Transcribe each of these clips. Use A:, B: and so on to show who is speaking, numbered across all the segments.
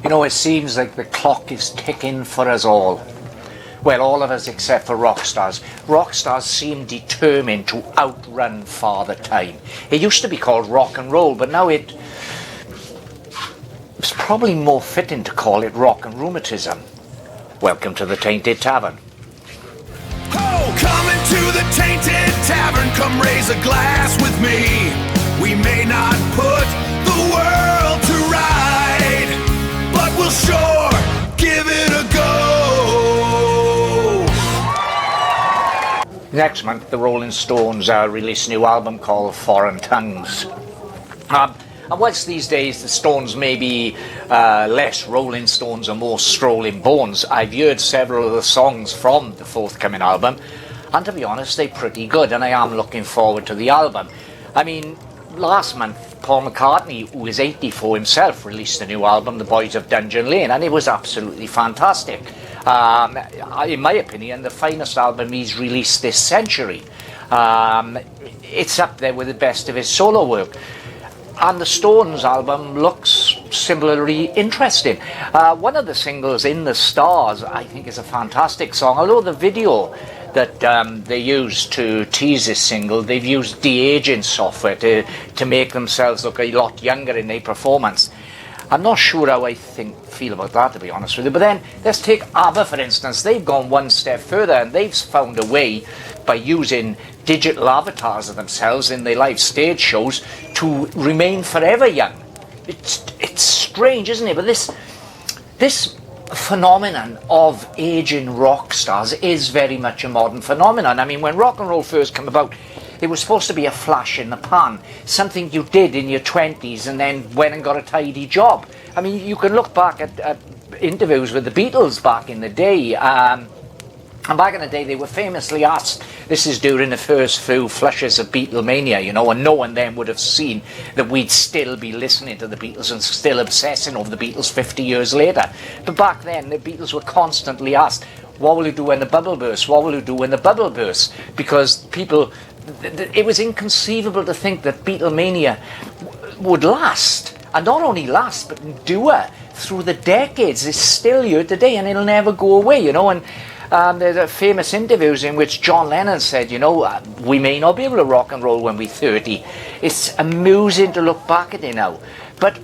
A: You know, it seems like the clock is ticking for us all. Well, all of us except for rock stars. Rock stars seem determined to outrun Father Time. It used to be called rock and roll, but now it's probably more fitting to call it rock and rheumatism. Welcome to the Tainted Tavern.
B: Oh, come into the Tainted Tavern, come raise a glass with me. We may not put the world to right, but we'll sure give it a go.
A: Next month, the Rolling Stones release a new album called Foreign Tongues. And whilst these days the Stones may be less Rolling Stones and more Strolling Bones, I've heard several of the songs from the forthcoming album, and to be honest, they're pretty good, and I am looking forward to the album. I mean, last month, Paul McCartney, who is 84 himself, released a new album, The Boys of Dungeon Lane, and it was absolutely fantastic. In my opinion, the finest album he's released this century. It's up there with the best of his solo work. And the Stones album looks similarly interesting. One of the singles, In the Stars, I think is a fantastic song, although the video that they used to tease this single, they've used de-aging software to make themselves look a lot younger in their performance. I'm not sure how I feel about that, to be honest with you. But then, let's take ABBA, for instance. They've gone one step further, and they've found a way, by using digital avatars of themselves in their live stage shows, to remain forever young. It's strange, isn't it? But this phenomenon of aging rock stars is very much a modern phenomenon. I mean, when rock and roll first came about, it was supposed to be a flash in the pan, something you did in your 20s and then went and got a tidy job. I mean, you can look back at interviews with the Beatles back in the day, and back in the day they were famously asked, this is during the first few flushes of Beatlemania, you know, and no one then would have seen that we'd still be listening to the Beatles and still obsessing over the Beatles 50 years later. But back then the Beatles were constantly asked, what will you do when the bubble bursts? What will you do when the bubble bursts? Because people, it was inconceivable to think that Beatlemania would last, and not only last but endure through the decades. It's still here today and it'll never go away, you know. And there's famous interviews in which John Lennon said, you know, we may not be able to rock and roll when we're 30. It's amusing to look back at it now, but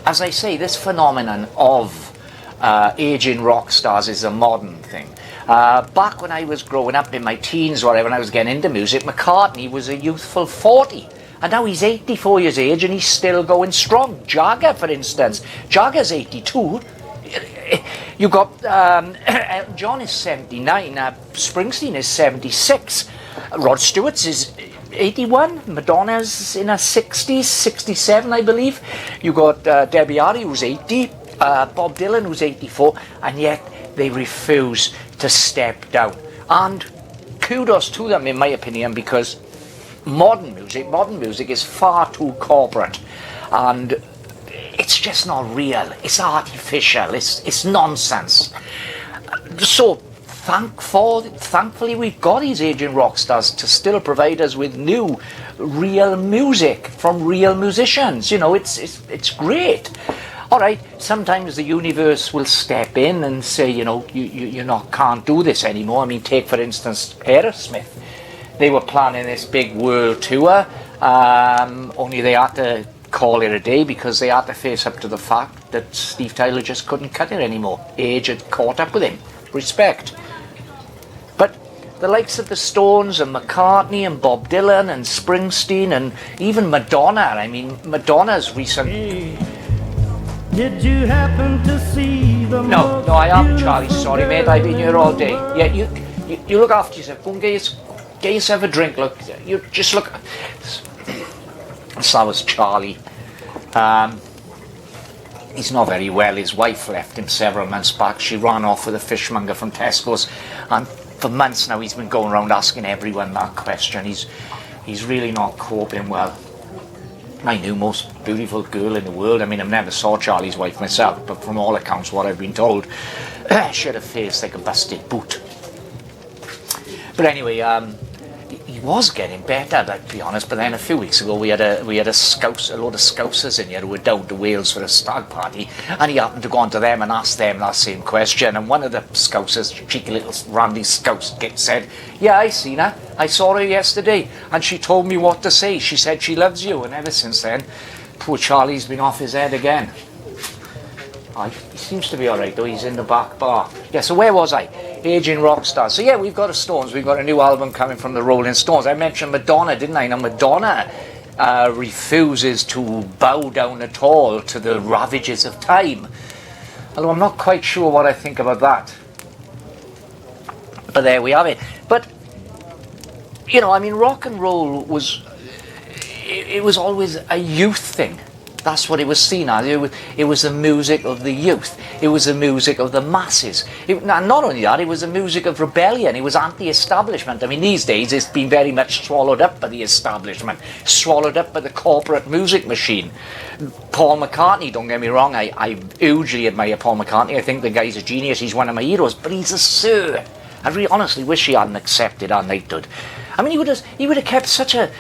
A: as I say, this phenomenon of aging rock stars is a modern thing. Back when I was growing up in my teens, or when I was getting into music, McCartney was a youthful 40. And now he's 84 years of age and he's still going strong. Jagger, for instance. Jagger's 82. You got Elton John is 79. Springsteen is 76. Rod Stewart's is 81. Madonna's in her 60s, 67, I believe. You got Debbie Harry, who's 80. Bob Dylan, who's 84. And yet they refuse to step down. And kudos to them, in my opinion, because modern music is far too corporate, and it's just not real. It's artificial. It's nonsense. So thankfully we've got these aging rock stars to still provide us with new real music from real musicians. You know, it's great. All right, sometimes the universe will step in and say, you know, you can't do this anymore. I mean, take for instance Aerosmith. They were planning this big world tour, only they had to call it a day because they had to face up to the fact that Steve Tyler just couldn't cut it anymore. Age had caught up with him. Respect. But the likes of the Stones and McCartney and Bob Dylan and Springsteen and even Madonna. I mean, Madonna's recent...
C: Hey, did you happen to see the...
A: No, I am, Charlie. Sorry, mate. I've been here all day. Yeah, you look after yourself. Go and get yourself a drink. Look, you just look... So that was Charlie. He's not very well. His wife left him several months back. She ran off with a fishmonger from Tesco's, and for months now he's been going around asking everyone that question. He's really not coping well. I knew most beautiful girl in the world. I mean, I've never saw Charlie's wife myself, but from all accounts, what I've been told, she had a face like a busted boot. But anyway, he was getting better, I'd be honest. But then a few weeks ago, we had a load of Scousers in here who were down to Wales for a stag party, and he happened to go on to them and ask them that same question. And one of the Scousers, cheeky little Randy Scouse, said, "Yeah, I seen her. I saw her yesterday, and she told me what to say. She said she loves you." And ever since then, poor Charlie's been off his head again. He seems to be alright though, he's in the back bar. Yeah, so where was I? Aging Rockstar. So yeah, we've got a Stones, we've got a new album coming from the Rolling Stones. I mentioned Madonna, didn't I? Now Madonna refuses to bow down at all to the ravages of time. Although I'm not quite sure what I think about that. But there we have it. But, you know, I mean, rock and roll was, it was always a youth thing. That's what it was seen as. It was the music of the youth. It was the music of the masses. And not only that, it was the music of rebellion. It was anti-establishment. I mean, these days it's been very much swallowed up by the establishment, swallowed up by the corporate music machine. Paul McCartney, don't get me wrong, I hugely admire Paul McCartney. I think the guy's a genius. He's one of my heroes, but he's a sir. I really honestly wish he hadn't accepted our knighthood. I mean, he would have kept such a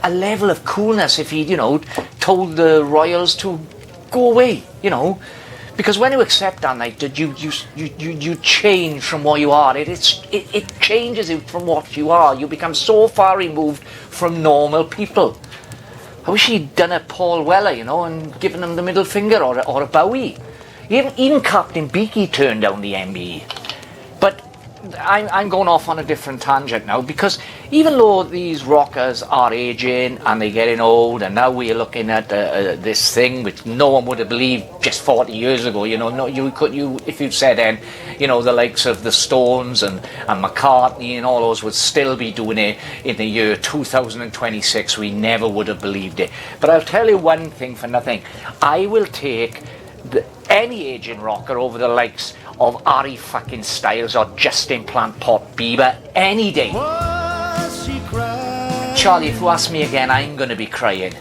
A: level of coolness if he'd, you know, told the royals to go away, you know. Because when you accept that knighthood, you change from what you are. It changes you from what you are. You become so far removed from normal people. I wish he'd done a Paul Weller, you know, and given him the middle finger or a Bowie. Even Captain Beaky turned down the MBE. But I'm going off on a different tangent now, because even though these rockers are aging and they're getting old, and now we're looking at this thing which no one would have believed just 40 years ago, you know, if you'd said then, you know, the likes of the Stones and McCartney and all those would still be doing it in the year 2026, we never would have believed it. But I'll tell you one thing for nothing, I will take any aging rocker over the likes of Harry fucking Styles or Justin Plant Pot Bieber any day. Charlie, if you ask me again, I'm going to be crying.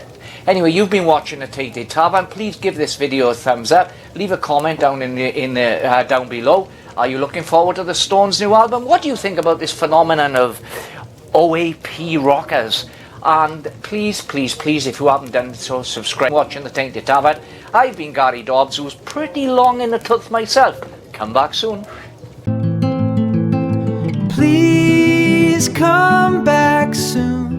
A: Anyway, you've been watching the Tainted Tavern. Please give this video a thumbs up. Leave a comment down down below. Are you looking forward to the Stones' new album? What do you think about this phenomenon of OAP rockers? And please, please, please, if you haven't done so, subscribe. Watching the Tainted Tavern. I've been Gary Dobbs, who's pretty long in the tooth myself. Come back soon.
D: Please come back soon.